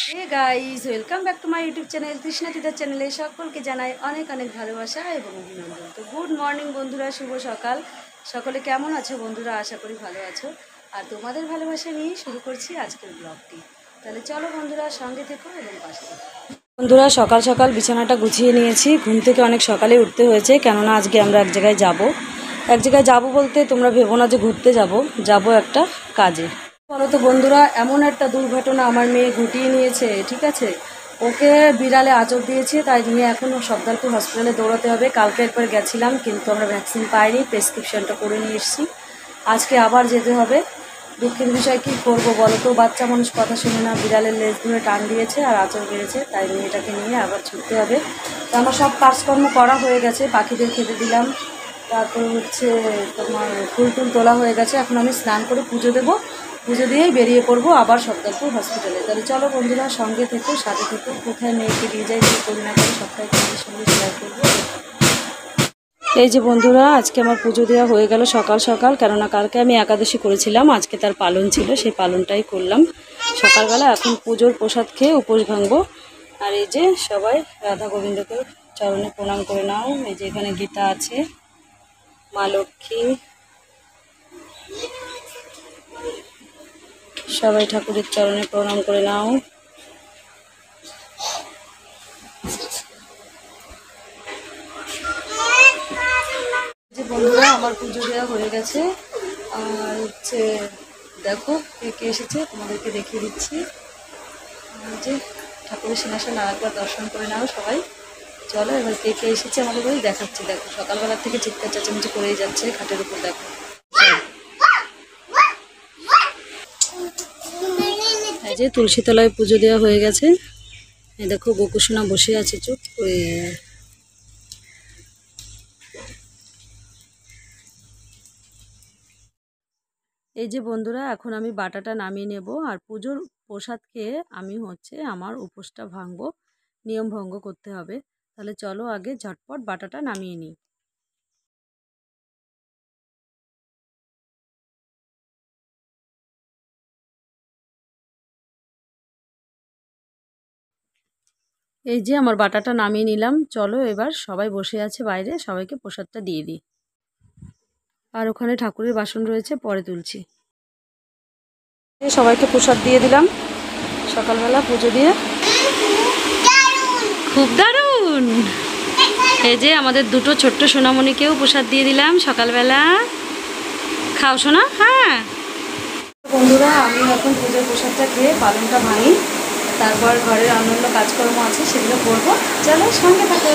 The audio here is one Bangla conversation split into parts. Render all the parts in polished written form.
Hey guys, welcome back to my YouTube channel Trishna তিতার চ্যানেলে সকলকে জানাই অনেক অনেক ভালোবাসা এবং অভিনন্দন। তো গুড মর্নিং বন্ধুরা, শুভ সকাল। সকলে কেমন আছো বন্ধুরা? আশা করি ভালো আছো। আর তোমাদের ভালোবাসা নিয়ে শুরু করছি আজকের ব্লগটি। তাহলে চলো বন্ধুরা, সঙ্গে থেকো এবং পাশে থেকো। বন্ধুরা, সকাল সকাল বিছানাটা গুছিয়ে নিয়েছি। ঘুম থেকে অনেক সকালে উঠতে হয়েছে, কেননা আজকে আমরা এক জায়গায় যাব বলতে তোমরা ভেবো না যে ঘুরতে যাব একটা কাজে। বলো তো বন্ধুরা, এমন একটা দুর্ঘটনা আমার মেয়ে ঘটিয়ে নিয়েছে। ঠিক আছে, ওকে বিড়ালে আঁচড় দিয়েছে, তাই নিয়ে এখন সর্দারপুর হসপিটালে দৌড়াতে হবে। কালকে একবার গেছিলাম, কিন্তু আমরা ভ্যাকসিন পাইনি, প্রেসক্রিপশনটা করে নিয়ে এসেছি। আজকে আবার যেতে হবে। দুঃখের বিষয়, কী করবো বলো তো, বাচ্চা মানুষ কথা শুনে না, বিড়ালের লেজ ধরে টান দিয়েছে আর আঁচড় বেড়েছে, তাই মেয়েটাকে নিয়ে আবার ছুটতে হবে। তো আমার সব কাজকর্ম করা হয়ে গেছে, পাখিদের খেতে দিলাম, তারপর হচ্ছে তোমার ফুল টুল তোলা হয়ে গেছে। এখন আমি স্নান করে পুজো দেবো, পুজো দিয়েই বেরিয়ে পড়বো আবার সর্দারপুর হসপিটালে। তাহলে চলো বন্ধুরা, সঙ্গে থেকো, সাথে থেকো। কোথায় মেয়েকে নিয়ে যাই, কী করি না করি, সবটাই তোমাদের সঙ্গে শেয়ার করবো। এই যে বন্ধুরা, আজকে আমার পুজো দেওয়া হয়ে গেল সকাল সকাল, কেননা কালকে আমি একাদশী করেছিলাম, আজকে তার পালন ছিল, সেই পালনটাই করলাম সকালবেলা। এখন পুজোর প্রসাদ খেয়ে উপোস ভাঙবো। আর এই যে সবাই রাধা গোবিন্দকে চরণে প্রণাম করে নাও। এই যে এখানে গীতা আছে, মা লক্ষ্মী, সবাই ঠাকুরের চরণে প্রণাম করে নাও। যে বন্ধুরা, আমার পুজো দেওয়া হয়ে গেছে। আর হচ্ছে দেখো কে কে এসেছে, তোমাদেরকে দেখিয়ে দিচ্ছি। যে ঠাকুরের সিংহাসন আর একবার দর্শন করে নাও সবাই। চলো এবার কে কে এসেছে আমাদের বাড়ি দেখাচ্ছি। দেখো সকালবেলা থেকে চিৎকার চেঁচামেচি করেই যাচ্ছে খাটের উপর। দেখো এই যে তুলসীতলায় পুজো দেওয়া হয়ে গেছে। এই দেখো গোকুসোনা বসে আছে চুপ করে। এই যে বন্ধুরা, এখন আমি বাটাটা নামিয়ে নেব, আর পুজোর প্রসাদ খেয়ে আমি হচ্ছে আমার উপোসটা ভাঙবো, নিয়ম ভঙ্গ করতে হবে। তাহলে চলো আগে ঝটপট বাটাটা নামিয়ে নিই। এই যে আমার বাটাটা নামিয়ে নিলাম। চলো এবার সবাই বসে আছে বাইরে, সবাইকে প্রসাদটা দিয়ে দিই। আর ওখানে ঠাকুরের বাসন রয়েছে, পরে তুলছি। সবাইকে প্রসাদ দিয়ে দিলাম সকালবেলা পুজো দিয়ে। খুব দারুণ। এই যে আমাদের দুটো ছোট্ট সোনামণিকেও প্রসাদ দিয়ে দিলাম সকালবেলা। খাও সোনা। হ্যাঁ বন্ধুরা, আমি এখন পুজোর প্রসাদটা খেয়ে পালনটা ভাঙি, তারপর ঘরের অন্যান্য কাজকর্ম আছে সেগুলো করবো। চলো সঙ্গে থাকো।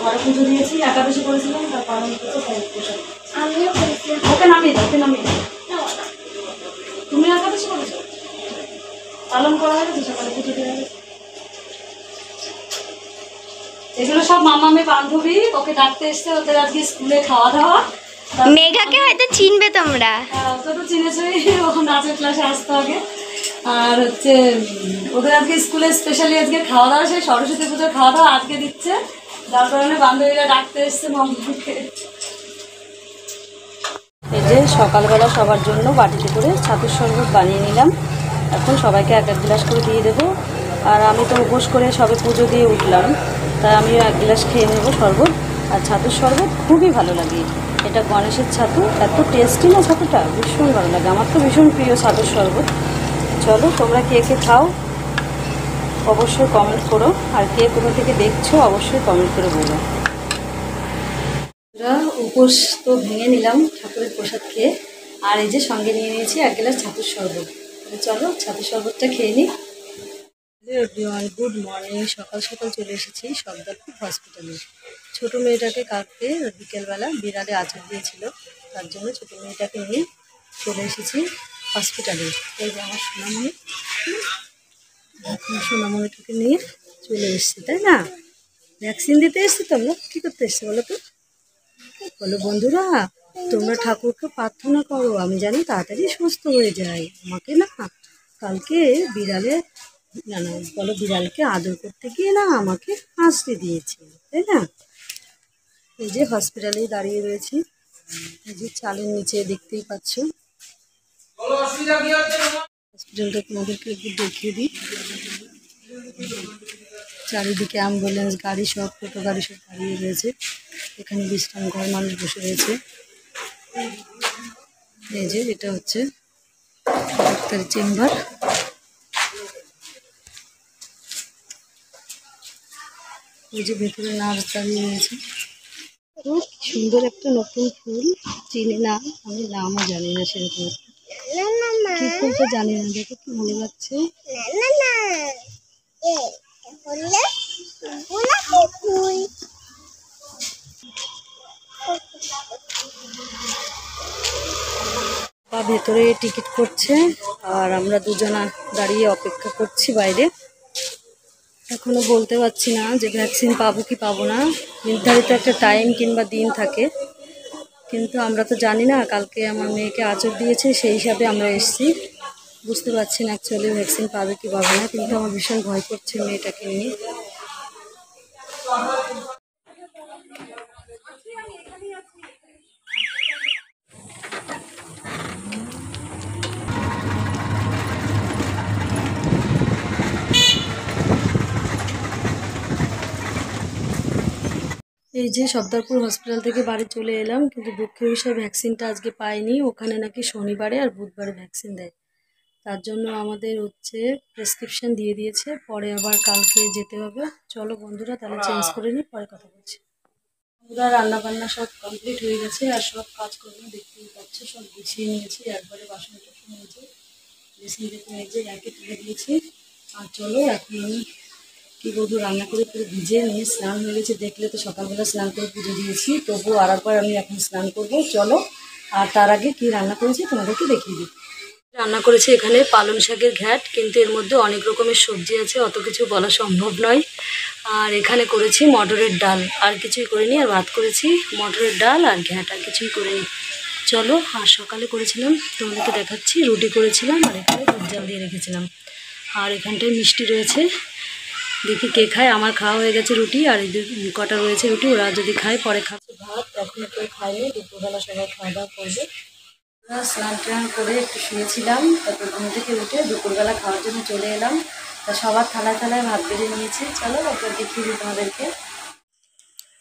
ঘরে পুজো দিয়েছি, একাদশী করেছিলাম, তার পালন করছে, প্রসাদ আমিও করেছিলাম। ওকে নামিয়ে দাও, ওকে নামিয়ে দাও। তুমি একাদশী করেছো? পালন করা হয়ে গেছে, সকালে পুজো দেওয়া হয়েছে। এগুলো সব মামামে বান্ধবী, ওকে ডাকতে এসছে, ওদের আজকে স্কুলে খাওয়া দাওয়া। মেঘাকে হয়তো চিনবে তোমরা। ওকে তো চিনেছই, ও নাচের ক্লাসে আসতো আগে। আর হচ্ছে ওদের আজকে স্কুলে স্পেশালি আজকে খাওয়া দাওয়া, সেই সরস্বতী পুজোর খাওয়া দাওয়া আজকে দিচ্ছে, যার কারণে বান্ধবীরা ডাকতে এসছে মামাকে। এই যে সকালবেলা সবার জন্য বাটিতে করে ছাতুর শরবত বানিয়ে নিলাম। এখন সবাইকে এক এক গ্লাস করে দিয়ে দেবো। আর আমি তো উপোস করে সবে পুজো দিয়ে উঠলাম, তাই আমিও এক গ্লাস খেয়ে নেবো শরবত। আর ছাতুর শরবত খুবই ভালো লাগে, এটা গণেশের ছাতু, এত টেস্টি না ছাতুটা, ভীষণ ভালো লাগে। আমার তো ভীষণ প্রিয় ছাতুর শরবত। চলো তোমরা কে কে খাও অবশ্যই কমেন্ট করো, আর কে কোথা থেকে দেখছো অবশ্যই কমেন্ট করে বলো। উপোস তো ভেঙে নিলাম ঠাকুরের প্রসাদ খেয়ে, আর এই যে সঙ্গে নিয়ে নিয়েছি এক গ্লাস ছাতুর শরবত। চলো ছাতুর শরবতটা খেয়ে নিই। Good morning. সকাল সকাল চলে এসেছি সর্দারপুর হসপিটালে। ছোটো মেয়েটাকে কালকে বিকেলবেলা বিড়ালে আঁচড় দিয়েছিল, তার জন্য ছোটো মেয়েটাকে নিয়ে চলে এসেছি হসপিটালে। এই যে আমার সোনামণি, সোনামণিটাকে নিয়ে চলে এসেছি, তাই না? ভ্যাকসিন দিতে এসছি। তোমরা কী করতে এসছো বলো তো? বলো বন্ধুরা, তোমরা ঠাকুরকে প্রার্থনা করো, আমি জানি তাড়াতাড়ি সুস্থ হয়ে যায়। আমাকে না কালকে বিড়ালে, না না বলো, বিড়ালকে আদর করতে গিয়ে না আমাকে হাসতে দিয়েছে, তাই না? এই যে হসপিটালেই দাঁড়িয়ে রয়েছি, এই যে চালের নিচে দেখতেই পাচ্ছ। হসপিটালটা তোমাদেরকে একটু দেখিয়ে দিই। চারিদিকে অ্যাম্বুলেন্স গাড়ি সব, টোটো গাড়ি সব দাঁড়িয়ে রয়েছে। এখানে বিশ্রাম ঘর, মানুষ বসে রয়েছে। এই যে এটা হচ্ছে ডাক্তারের চেম্বার। এই যে ভেতরে নার্স দাঁড়িয়ে রয়েছে। খুব সুন্দর একটা নতুন ফুল, চিনি না, আমি নামও জানি না সেরকম। কি ফুলটা জানি না, দেখো কি ভালো লাগছে। বা ভেতরে টিকিট করছে আর আমরা দুজনা দাঁড়িয়ে অপেক্ষা করছি বাইরে। এখনো বলতে পারছি না যে ভ্যাকসিন পাবো কি পাবো না। নির্ধারিত একটা টাইম কিংবা দিন থাকে, কিন্তু আমরা তো জানি না। কালকে আমার মেয়েকে আঁচড় দিয়েছে, সেই হিসাবে আমরা এসেছি। বুঝতে পারছি না অ্যাকচুয়ালি ভ্যাকসিন পাবে কি পাবে না, কিন্তু আমার ভীষণ ভয় করছে মেয়েটাকে নিয়ে। এই যে সর্দারপুর হসপিটাল থেকে বাড়ি চলে এলাম, কিন্তু দুঃখের বিষয় ভ্যাকসিনটা আজকে পাইনি। ওখানে নাকি শনিবারে আর বুধবারে ভ্যাকসিন দেয়। তার জন্য আমাদের হচ্ছে প্রেসক্রিপশন দিয়ে দিয়েছে, পরে আবার কালকে যেতে হবে। চলো বন্ধুরা তাহলে চেঞ্জ করে নিই, পরে কথা বলছি। পুরা রান্না বান্না সব কমপ্লিট হয়ে গেছে, আর সব কাজকর্ম দেখতেই পাচ্ছ সব গুছিয়ে নিয়েছি। একবারে বাসন টাসন মেজে বেসিন থেকে মেজে একে তুলে দিয়েছি। আর চলো এখন আমি কি বলবো, রান্না করে পুরো ভিজে নিয়ে স্নান হয়ে গেছে। দেখলে তো সকালবেলা স্নান করে পুজো দিয়েছি, তবুও আর একবার আমি এখন স্নান করবো। চলো, আর তার আগে কি রান্না করেছি তোমাদেরকে দেখিয়ে দিই। রান্না করেছি এখানে পালং শাকের ঘ্যাট, কিন্তু এর মধ্যে অনেক রকমের সবজি আছে, অত কিছু বলা সম্ভব নয়। আর এখানে করেছি মটরের ডাল, আর কিছুই করিনি। আর ভাত করেছি, মটরের ডাল আর ঘ্যাট, আর কিছুই করিনি। চলো, আর সকালে করেছিলাম তোমাদেরকে দেখাচ্ছি, রুটি করেছিলাম আর এখানে দুধ জাল দিয়ে রেখেছিলাম। আর এখানটায় মিষ্টি রয়েছে, দেখি কে খায়। আমার খাওয়া হয়ে গেছে রুটি, আর এই কটা রয়েছে রুটি, ওরা যদি খায় পরে খাচ্ছে। ভাত এখনো কেউ খায়নি, দুপুরবেলা সবাই খাওয়া দাওয়া করবে। স্নান টান করে একটু শুয়েছিলাম, তারপর ঘুম থেকে উঠে দুপুরবেলা খাওয়ার জন্য চলে এলাম। তা সবার থালায় থালায় ভাত বেড়ে নিয়েছি। চলো ওটা দেখিয়ে দিই তোমাদেরকে।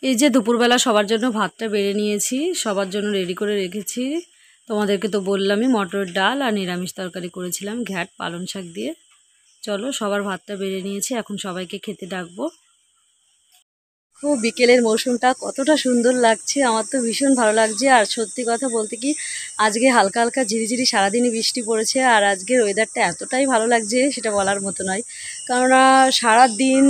এই যে দুপুরবেলা সবার জন্য ভাতটা বেড়ে নিয়েছি, সবার জন্য রেডি করে রেখেছি। তোমাদেরকে তো বললামই মটরের ডাল আর নিরামিষ তরকারি করেছিলাম ঘ্যাট পালং শাক দিয়ে। চলো সবার ভাতটা বেড়ে নিয়েছি, এখন সবাইকে খেতে ডাকবো। খুব বিকেলের মৌসুমটা কতটা সুন্দর লাগছে, আমার তো ভীষণ ভালো লাগছে। আর সত্যি কথা বলতে কি, আজকে হালকা হালকা ঝিরিঝিরি সারাদিনই বৃষ্টি পড়েছে, আর আজকের ওয়েদারটা এতটাই ভালো লাগছে সেটা বলার মতো নয়। কেননা সারাদিন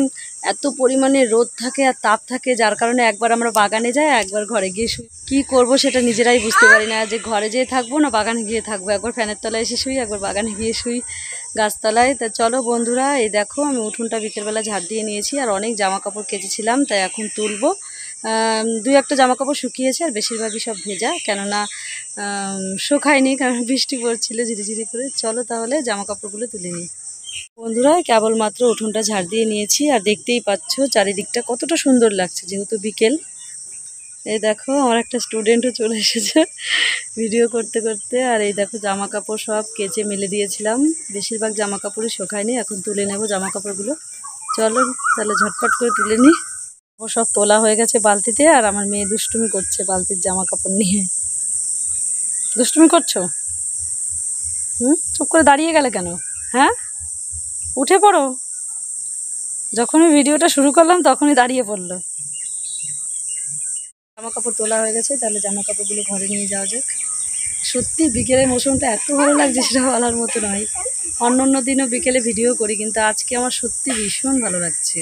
এত পরিমাণে রোদ থাকে আর তাপ থাকে, যার কারণে একবার আমরা বাগানে যাই, একবার ঘরে গিয়ে শুই। কী করবো সেটা নিজেরাই বুঝতে পারি না, যে ঘরে যেয়ে থাকবো না বাগানে গিয়ে থাকবো। একবার ফ্যানের তলায় এসে শুই, একবার বাগানে গিয়ে শুই গাছতলায়। তা চলো বন্ধুরা, এই দেখো আমি উঠোনটা বিকেলবেলা ঝাড় দিয়ে নিয়েছি, আর অনেক জামা কাপড় কেচেছিলাম তাই এখন তুলবো। দুই একটা জামা কাপড় শুকিয়েছে, আর বেশিরভাগই সব ভেজা, কেননা শুকায়নি, কারণ বৃষ্টি পড়ছিল ঝিরিঝিরি করে। চলো তাহলে জামা কাপড়গুলো তুলে নিই। বন্ধুরা কেবলমাত্র উঠোনটা ঝাড় দিয়ে নিয়েছি, আর দেখতেই পাচ্ছ চারিদিকটা কতটা সুন্দর লাগছে যেহেতু বিকেল। এই দেখো আমার একটা স্টুডেন্টও চলে এসেছে ভিডিও করতে করতে। আর এই দেখো জামা কাপড় সব কেচে মেলে দিয়েছিলাম, বেশিরভাগ জামা কাপড়ই শুকায়নি, এখন তুলে নেব জামা কাপড়গুলো। চলো তাহলে ঝটপট করে তুলে নিই। ও সব তোলা হয়ে গেছে বালতিতে, আর আমার মেয়ে দুষ্টুমি করছে বালতির জামা কাপড় নিয়ে। দুষ্টুমি করছো? চুপ করে দাঁড়িয়ে গেলে কেন? হ্যাঁ, উঠে পড়ো। যখনই ভিডিওটা শুরু করলাম তখনই দাঁড়িয়ে পড়লো। জামা কাপড় তোলা হয়ে গেছে, তাহলে জামা কাপড়গুলো ঘরে নিয়ে যাওয়া যাক। সত্যি বিকেলের মৌসুমটা এত ভালো লাগছে সেটা বলার মতো নয়। অন্য অন্য দিনও বিকেলে ভিডিও করি, কিন্তু আজকে আমার সত্যি ভীষণ ভালো লাগছে।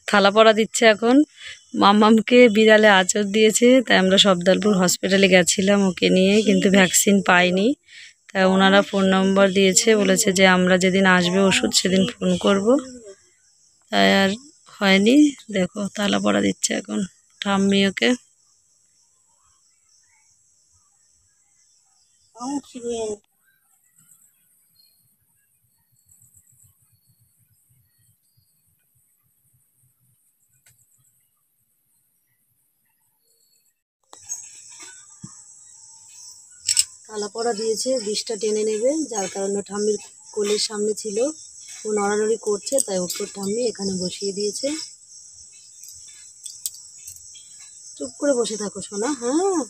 থালা পড়া দিচ্ছে এখন। মাম্মামকে বিড়ালে আঁচড় দিয়েছে, তাই আমরা সর্দারপুর হসপিটালে গেছিলাম ওকে নিয়ে, কিন্তু ভ্যাকসিন পাইনি। তাই ওনারা ফোন নম্বর দিয়েছে, বলেছে যে আমরা যেদিন আসবে ওষুধ সেদিন ফোন করব। তাই আর হয়নি। দেখো থালা পড়া দিচ্ছে এখন ঠাম্মি ওকে। থালা পড়া দিয়েছে, বিষটা টেনে নেবে, যার কারণে ঠাম্মির কোলের সামনে ছিল, ও নড়ানড়ি করছে, তাই ওপর ঠাম্মি এখানে বসিয়ে দিয়েছে। চুপ করে বসে থাকো সোনা। হ্যাঁ,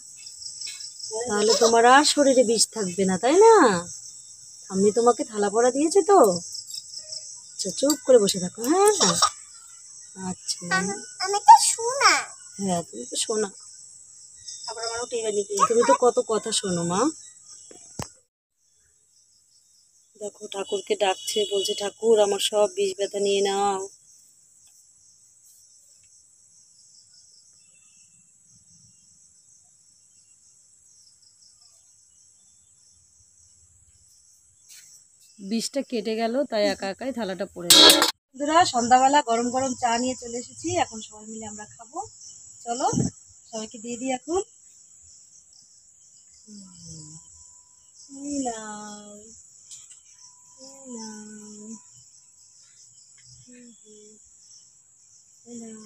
তাহলে তোমার আর শরীরে বিষ থাকবে না, তাই না? ঠাম্মি তোমাকে থালা পড়া দিয়েছে তো। আচ্ছা, চুপ করে বসে থাকো। হ্যাঁ হ্যাঁ, আচ্ছা। আমি তো শোনা। হ্যাঁ, তুমি তো শোনা। আবার আমারও টেনে কি, তুমি তো কত কথা শোনো মা। দেখো ঠাকুরকে ডাকছে, বলছে ঠাকুর আমার সব বিষ ব্যথা নিয়ে নাও। বিষটা কেটে গেল, তাই একা একাই থালাটা পড়ে গেল। বন্ধুরা, সন্ধ্যাবেলা গরম গরম চা নিয়ে চলে এসেছি, এখন সবাই মিলে আমরা খাবো। চলো সবাইকে দিয়ে দিই এখন। এই নাও, এই নাও, এই নাও।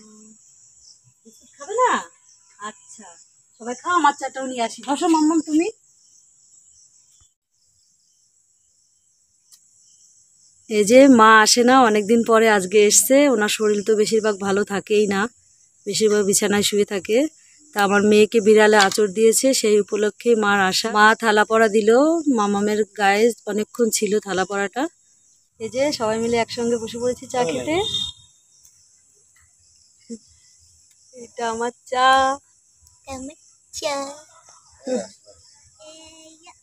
বিস্কুট খাবে না? আচ্ছা, সবাই খাও, আমার চাটাও নিয়ে আসি। বসো মাম্মাম তুমি। এই যে মা আসে না, অনেকদিন পরে আজকে এসছে। ওনার শরীর তো বেশিরভাগ ভালো থাকেই না, বেশিরভাগ বিছানায় শুয়ে থাকে। তা আমার মেয়েকে বিড়ালে আঁচড় দিয়েছে, সেই উপলক্ষে মার আসা। মা থালা পড়া দিল, মামামের গায়ে অনেকক্ষণ ছিল থালা পড়াটা। এই যে সবাই মিলে একসঙ্গে বসে পড়েছি চা খেতে। এটা আমার চা।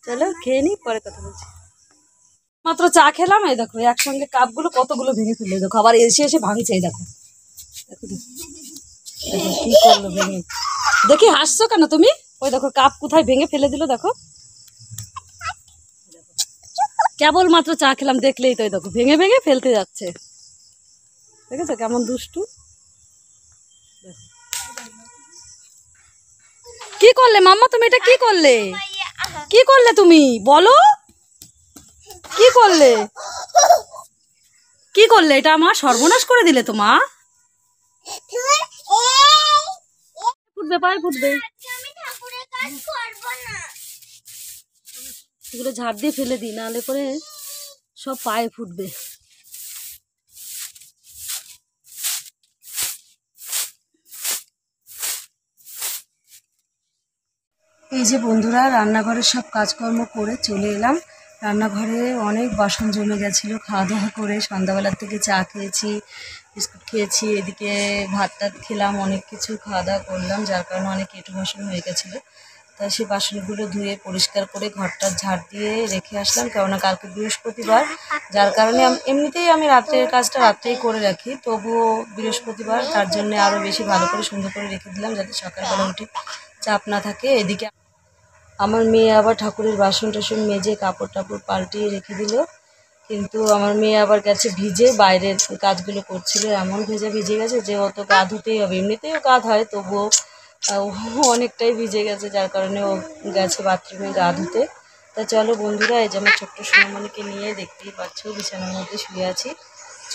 চলো খেয়ে নি, পরে কথা বলছি। মাত্র চা খেলাম, এই দেখো একসঙ্গে কাপগুলো কতগুলো ভেঙে ফেললো। দেখো আবার এসে এসে ভাঙছে, এই দেখো। দেখো দেখো, দেখো কি করলো ভেঙে। দেখি হাসছো কেন তুমি? ওই দেখো কাপ কোথায় ভেঙে ফেলে দিল, দেখো। কেবল মাত্র চা খেলাম, দেখলেই তো এই দেখো ভেঙে ভেঙে ফেলতে যাচ্ছে। দেখেছো কেমন দুষ্টু। কি করলে মাম্মা তুমি? এটা কি করলে? কি করলে তুমি বলো? কি করলে? কি করলে? এটা আমার সর্বনাশ করে দিলে তো মা। ফুটবে, পায়ে ফুটবে। এগুলো ঝাড় দিয়ে ফেলে দিই, নাহলে পরে সব পায়ে ফুটবে। এই যে বন্ধুরা, রান্নাঘরের সব কাজকর্ম করে চলে এলাম। রান্নাঘরে অনেক বাসন জমে গেছিলো, খাওয়া দাওয়া করে সন্ধ্যাবেলার থেকে চা খেয়েছি, বিস্কুট খেয়েছি, এদিকে ভাত টাত খেলাম, অনেক কিছু খাওয়া দাওয়া করলাম, যার কারণে অনেক এঁটো বাসন হয়ে গেছিলো। তাই সেই বাসনগুলো ধুয়ে পরিষ্কার করে ঘরটা ঝাড় দিয়ে রেখে আসলাম, কেননা কালকে বৃহস্পতিবার, যার কারণে এমনিতেই আমি রাত্রের কাজটা রাত্রেই করে রাখি, তবুও বৃহস্পতিবার, তার জন্য আরও বেশি ভালো করে সুন্দর করে রেখে দিলাম, যাতে সকালবেলা উঠে চাপ না থাকে। এদিকে আমার মেয়ে আবার ঠাকুরের বাসন টাসন মেজে কাপড় টাপড় পাল্টিয়ে রেখে দিল, কিন্তু আমার মেয়ে আবার গেছে ভিজে, বাইরের কাজগুলো করছিল, এমন ভিজে গেছে যে অত গা ধুতেই হবে। এমনিতেও গা ধোয়, তবুও ও অনেকটাই ভিজে গেছে, যার কারণে ও গেছে বাথরুমে গা ধুতে। তা চলো বন্ধুরা, এই যে আমার ছোট্ট সোনামণিকে নিয়ে, দেখতেই পাচ্ছ বিছানার মধ্যে শুয়ে আছি।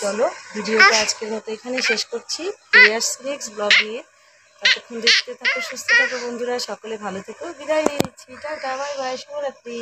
চলো ভিডিওটা আজকের মতো এখানে শেষ করছি। ফিরে আসছি নেক্সট ব্লগ নিয়ে। ততক্ষণ দেখতে থাকো, সুস্থ থাকো বন্ধুরা, সকলে ভালো থেকো। বিদায় নিচ্ছি, টাটা, বাই বাই, শুভরাত্রি।